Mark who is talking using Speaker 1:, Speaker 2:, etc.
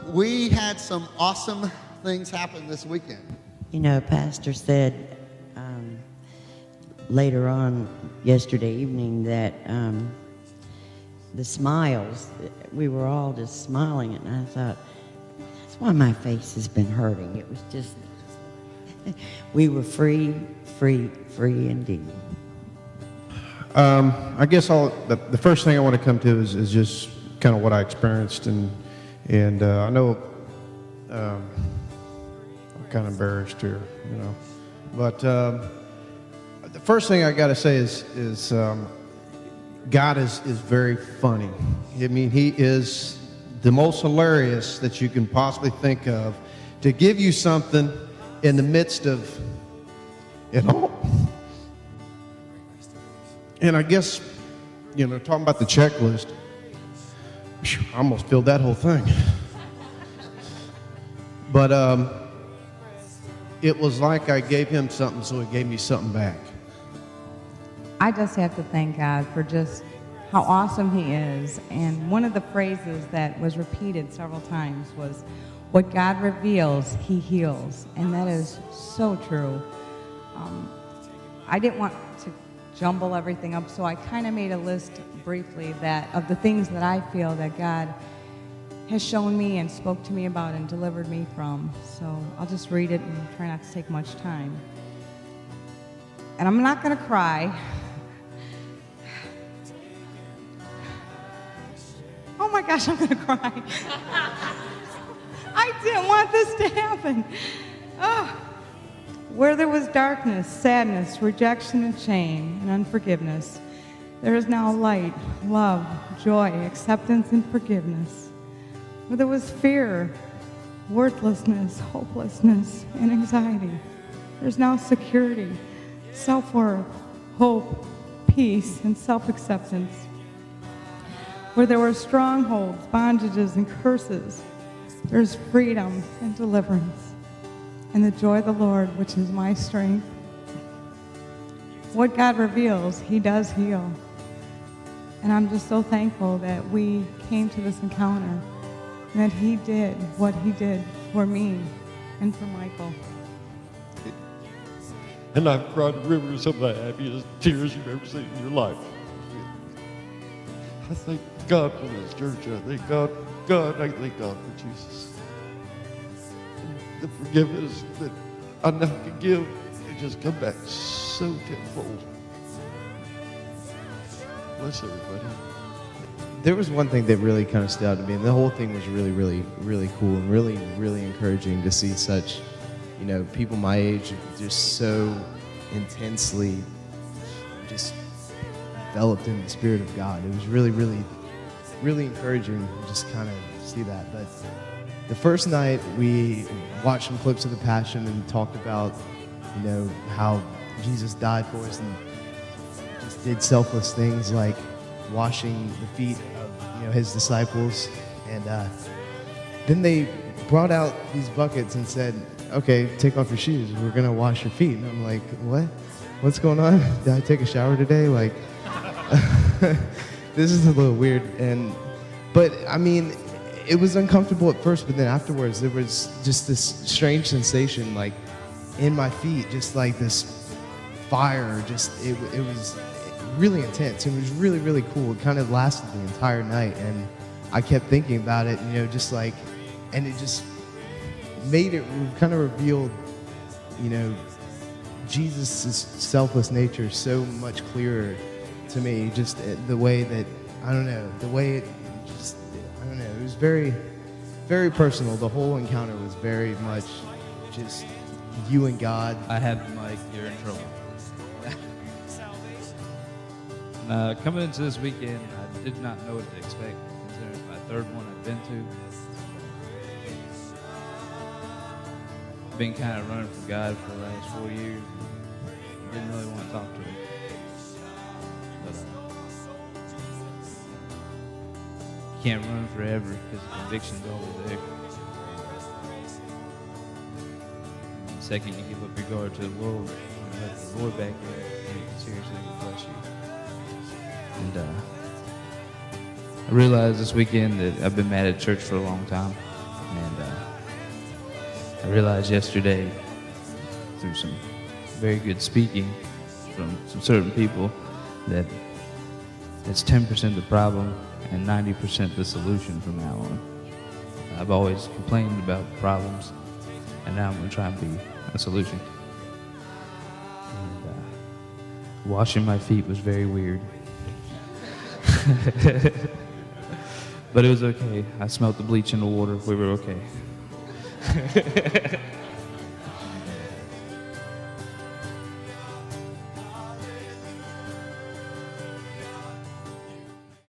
Speaker 1: We had some awesome things happen this weekend.
Speaker 2: You know, Pastor said later on yesterday evening that the smiles, we were all just smiling, and I thought, that's why my face has been hurting. It was just, we were free indeed.
Speaker 3: I guess the first thing I want to come to is just kind of what I experienced, and I know I'm kind of embarrassed here, you know, but the first thing I got to say is God is very funny. I mean, He is the most hilarious that you can possibly think of, to give you something in the midst of it all. And I guess, you know, talking about the checklist, I almost filled that whole thing. But it was like I gave Him something, so He gave me something back.
Speaker 4: I just have to thank God for just how awesome He is. And one of the phrases that was repeated several times was, what God reveals, He heals. And that is so true. I didn't want to jumble everything up, so I kind of made a list briefly of the things that I feel that God has shown me and spoke to me about and delivered me from. So I'll just read it and try not to take much time. And I'm not going to cry. Oh my gosh, I'm going to cry. I didn't want this to happen. Oh. Where there was darkness, sadness, rejection, and shame, and unforgiveness, there is now light, love, joy, acceptance, and forgiveness. Where there was fear, worthlessness, hopelessness, and anxiety, there's now security, self-worth, hope, peace, and self-acceptance. Where there were strongholds, bondages, and curses, there's freedom and deliverance. And the joy of the Lord, which is my strength. What God reveals, He does heal. And I'm just so thankful that we came to this encounter and that He did what He did for me and for Michael.
Speaker 5: And I've cried rivers of the happiest tears you've ever seen in your life. I thank God for this church. I thank God. I thank God for Jesus. The forgiveness that I now can give, it just come back so tenfold. Bless everybody.
Speaker 6: There was one thing that really kind of stood out to me, and the whole thing was really, really, really cool and really, really encouraging to see such, you know, people my age just so intensely just enveloped in the Spirit of God. It was really, really, really encouraging to just kind of see that. But the first night we watched some clips of the Passion and talked about, you know, how Jesus died for us and just did selfless things like washing the feet of, you know, His disciples. And then they brought out these buckets and said, okay, take off your shoes. We're going to wash your feet. And I'm like, what? What's going on? Did I take a shower today? Like, this is a little weird. But I mean, it was uncomfortable at first, but then afterwards there was just this strange sensation like in my feet, just like this fire. It was really intense. It was really, really cool. It kind of lasted the entire night, and I kept thinking about it, you know, just like, and it just made it kind of revealed, you know, Jesus' selfless nature so much clearer to me. Just the way that, I don't know, the way it just, I don't know, it was very, very personal. The whole encounter was very much just you and God.
Speaker 7: I have the mic, you're in trouble. Coming into this weekend, I did not know what to expect, considering it's my third one I've been to. I've been kind of running from God for the last 4 years. Didn't really want to talk to Him. But you can't run forever because the conviction's always there. And the second you give up your guard to the world, you let the Lord back in, and He can seriously bless you. And I realized this weekend that I've been mad at church for a long time, and I realized yesterday through some very good speaking from some certain people that it's 10% the problem and 90% the solution from now on. I've always complained about problems, and now I'm going to try and be a solution. And, washing my feet was very weird. But it was okay. I smelled the bleach in the water. We were okay.